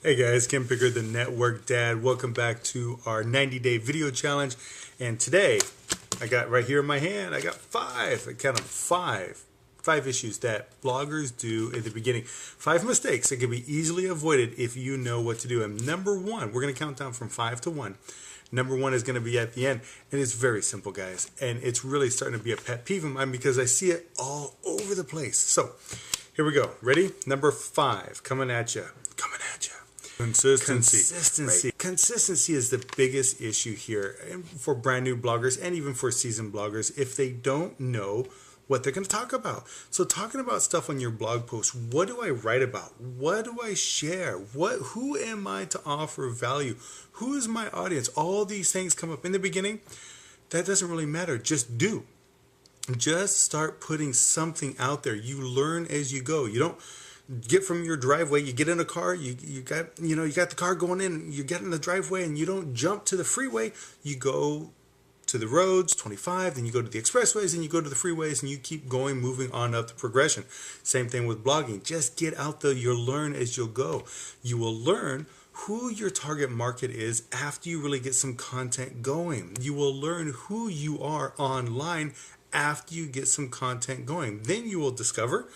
Hey guys, Kim Picker, the Network Dad. Welcome back to our 90-day video challenge. And today, I got right here in my hand, I got five issues that bloggers do in the beginning. 5 mistakes that can be easily avoided if you know what to do. And number one, we're going to count down from 5 to 1. Number 1 is going to be at the end. And it's very simple, guys. And it's really starting to be a pet peeve of mine because I see it all over the place. So, here we go. Ready? Number 5, coming at you. Consistency. Right? Consistency is the biggest issue here for brand new bloggers and even for seasoned bloggers if they don't know what they're going to talk about. So talking about stuff on your blog post, what do I write about? What do I share? Who am I to offer value? Who is my audience? All these things come up in the beginning. That doesn't really matter. Just do. Just start putting something out there. You learn as you go. You don't get from your driveway, you get in a car, you got the car going in, you get in the driveway and you don't jump to the freeway. You go to the roads, 25, then you go to the expressways and you go to the freeways and you keep going, moving on up the progression. Same thing with blogging. Just get out there. You'll learn as you'll go. You will learn who your target market is after you really get some content going. You will learn who you are online after you get some content going. Then you will discover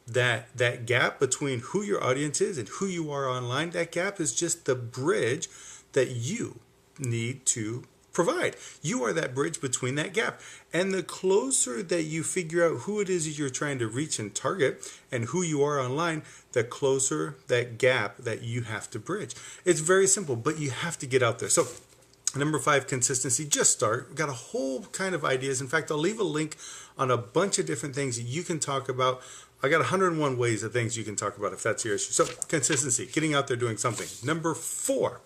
that gap between who your audience is and who you are online, that gap is just the bridge that you need to provide. You are that bridge between that gap. And the closer that you figure out who it is you're trying to reach and target and who you are online, the closer that gap that you have to bridge. It's very simple, but you have to get out there. So number 5, consistency. Just start. We've got a whole kind of ideas. In fact, I'll leave a link on a bunch of different things that you can talk about. I got 101 ways of things you can talk about if that's your issue. So consistency, getting out there doing something. Number four,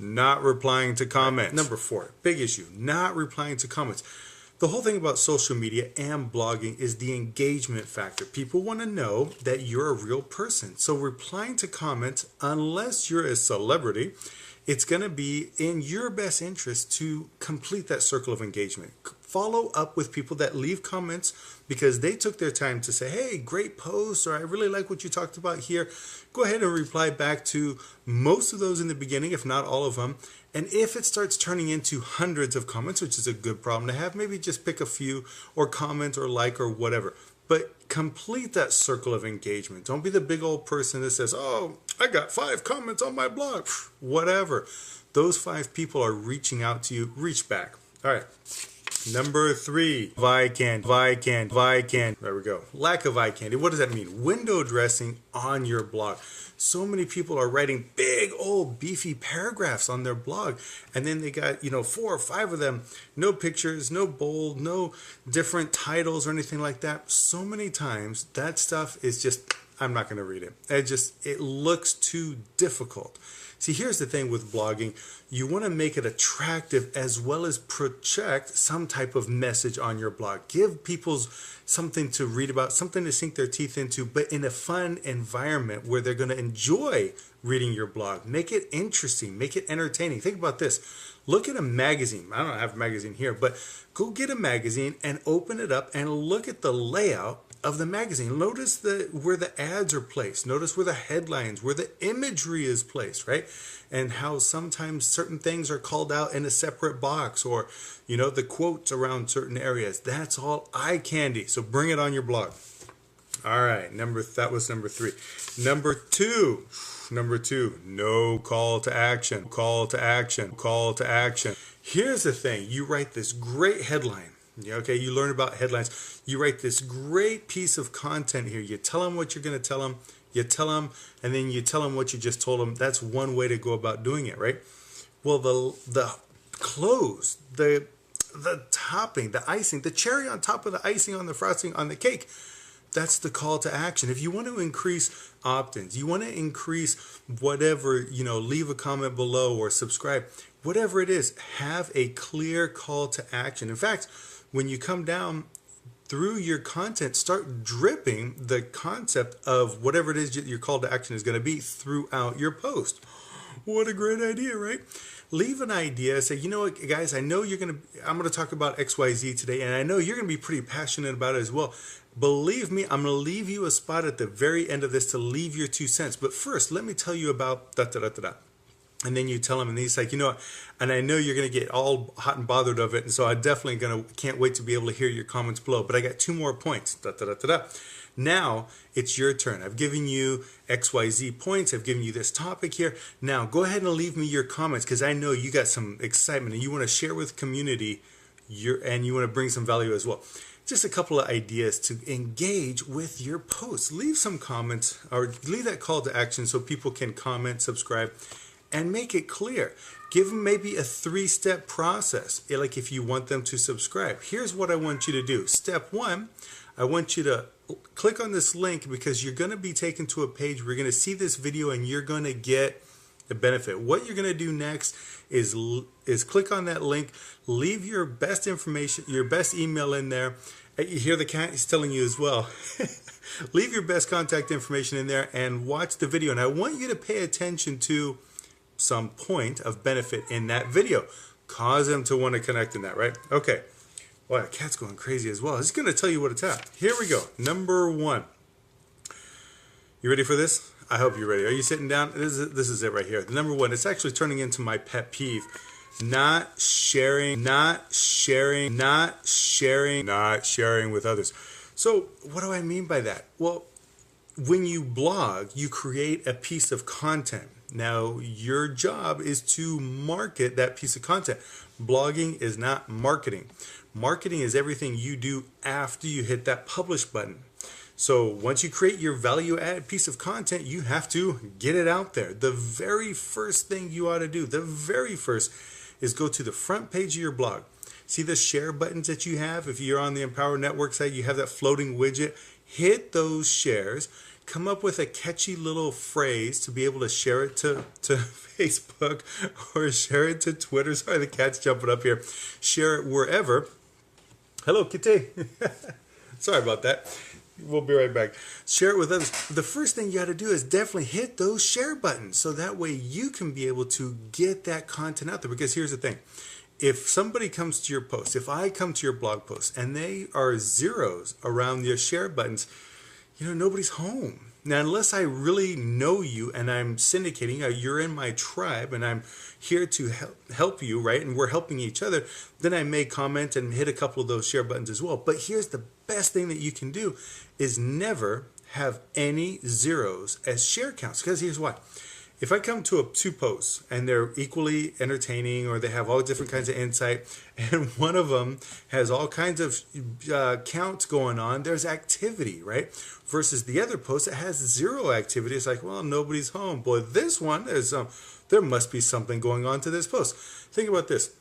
not replying to comments. Number 4, big issue, not replying to comments. The whole thing about social media and blogging is the engagement factor. People want to know that you're a real person. So replying to comments, unless you're a celebrity, it's going to be in your best interest to complete that circle of engagement. Follow up with people that leave comments because they took their time to say, hey, great post, or I really like what you talked about here. Go ahead and reply back to most of those in the beginning, if not all of them. And if it starts turning into hundreds of comments, which is a good problem to have, maybe just pick a few or comment or like or whatever. But complete that circle of engagement. Don't be the big old person that says, oh, I got 5 comments on my blog. Whatever. Those 5 people are reaching out to you. Reach back. All right. Number 3, eye candy. There we go. Lack of eye candy. What does that mean? Window dressing on your blog. So many people are writing big, old, beefy paragraphs on their blog, and then they got 4 or 5 of them. No pictures, no bold, no different titles or anything like that. So many times that stuff is just, I'm not going to read it. It looks too difficult. See, here's the thing with blogging. You want to make it attractive as well as project some type of message on your blog. Give people something to read about, something to sink their teeth into, but in a fun environment where they're going to enjoy reading your blog. Make it interesting. Make it entertaining. Think about this. Look at a magazine. I don't have a magazine here, but go get a magazine and open it up and look at the layout of the magazine. Notice where the ads are placed. Notice where the headlines, where the imagery is placed, right? And how sometimes certain things are called out in a separate box, or the quotes around certain areas. That's all eye candy. So bring it on your blog. All right, that was number 3. Number two, no call to action. Call to action. Here's the thing. You write this great headline. Okay, you learn about headlines. You write this great piece of content here. You tell them what you're going to tell them. You tell them, and then you tell them what you just told them. That's one way to go about doing it, right? Well, the close, the topping, the icing, the cherry on top of the icing on the frosting on the cake, that's the call to action. If you want to increase opt-ins, you want to increase whatever, leave a comment below or subscribe, whatever it is, have a clear call to action. In fact, when you come down through your content, start dripping the concept of whatever it is your call to action is going to be throughout your post. What a great idea, right? Leave an idea. Say, you know what, guys, I'm going to talk about XYZ today, and I know you're going to be pretty passionate about it as well. Believe me, I'm going to leave you a spot at the very end of this to leave your 2 cents. But first, let me tell you about da da da da da. And then you tell him, and he's like, you know what? And I know you're going to get all hot and bothered of it, and so I definitely can't wait to be able to hear your comments below. But I got 2 more points. Da da da da da. Now it's your turn. I've given you XYZ points. I've given you this topic here. Now go ahead and leave me your comments, because I know you got some excitement and you want to share with the community, and you want to bring some value as well. Just a couple of ideas to engage with your posts. Leave some comments, or leave that call to action so people can comment, subscribe, and make it clear. Give them maybe a 3-step process, like if you want them to subscribe. Here's what I want you to do. Step 1, I want you to click on this link, because you're going to be taken to a page where you're going to see this video and you're going to get the benefit. What you're going to do next is click on that link, leave your best information, your best email in there. You hear the cat is telling you as well. Leave your best contact information in there and watch the video. And I want you to pay attention to some point of benefit in that video. Cause them to want to connect in that, right? Okay. Well, the cat's going crazy as well. It's going to tell you what it's at. Here we go. Number 1. You ready for this? I hope you're ready. Are you sitting down? This is it right here. The number 1, it's actually turning into my pet peeve. Not sharing with others. So what do I mean by that? Well, when you blog, you create a piece of content. Now, your job is to market that piece of content. Blogging is not marketing. Marketing is everything you do after you hit that publish button. So once you create your value added piece of content, you have to get it out there. The very first thing you ought to do, the very first, is go to the front page of your blog. See the share buttons that you have? If you're on the Empower Network site, you have that floating widget. Hit those shares. Come up with a catchy little phrase to be able to share it to Facebook, or share it to Twitter. Sorry, the cat's jumping up here. Share it wherever. Hello, kitty. Sorry about that. We'll be right back. Share it with others. The first thing you got to do is definitely hit those share buttons, so that way you can be able to get that content out there. Because here's the thing. If somebody comes to your post, if I come to your blog post and they are zeros around your share buttons, nobody's home. Now, unless I really know you and I'm syndicating, you're in my tribe and I'm here to help you, right? And we're helping each other, then I may comment and hit a couple of those share buttons as well. But here's the best thing that you can do is never have any zeros as share counts. Because here's why. If I come to 2 posts and they're equally entertaining, or they have all different kinds of insight, and one of them has all kinds of counts going on, there's activity, right? Versus the other post that has 0 activity. It's like, well, nobody's home. Boy, this one, there must be something going on to this post. Think about this.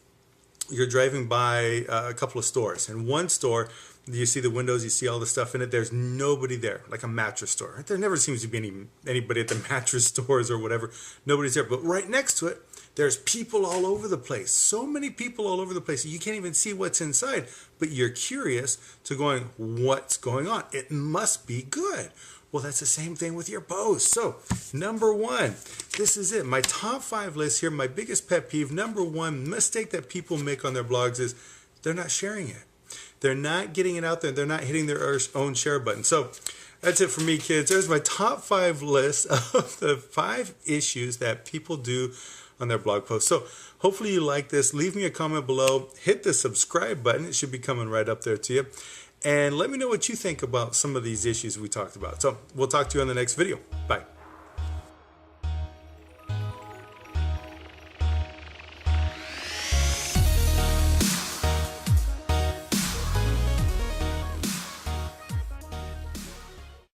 You're driving by a couple of stores. In one store, you see the windows, you see all the stuff in it. There's nobody there, like a mattress store. There never seems to be anybody at the mattress stores or whatever. Nobody's there. But right next to it, there's people all over the place. So many people all over the place. You can't even see what's inside. But you're curious to going, what's going on? It must be good. Well, that's the same thing with your post. So, number 1, this is it. My top 5 list here, my biggest pet peeve. Number 1 mistake that people make on their blogs is they're not sharing it. They're not getting it out there. They're not hitting their own share button. So that's it for me, kids. There's my top 5 list of the 5 issues that people do on their blog posts. So hopefully you like this. Leave me a comment below. Hit the subscribe button. It should be coming right up there to you. And let me know what you think about some of these issues we talked about. So we'll talk to you on the next video. Bye.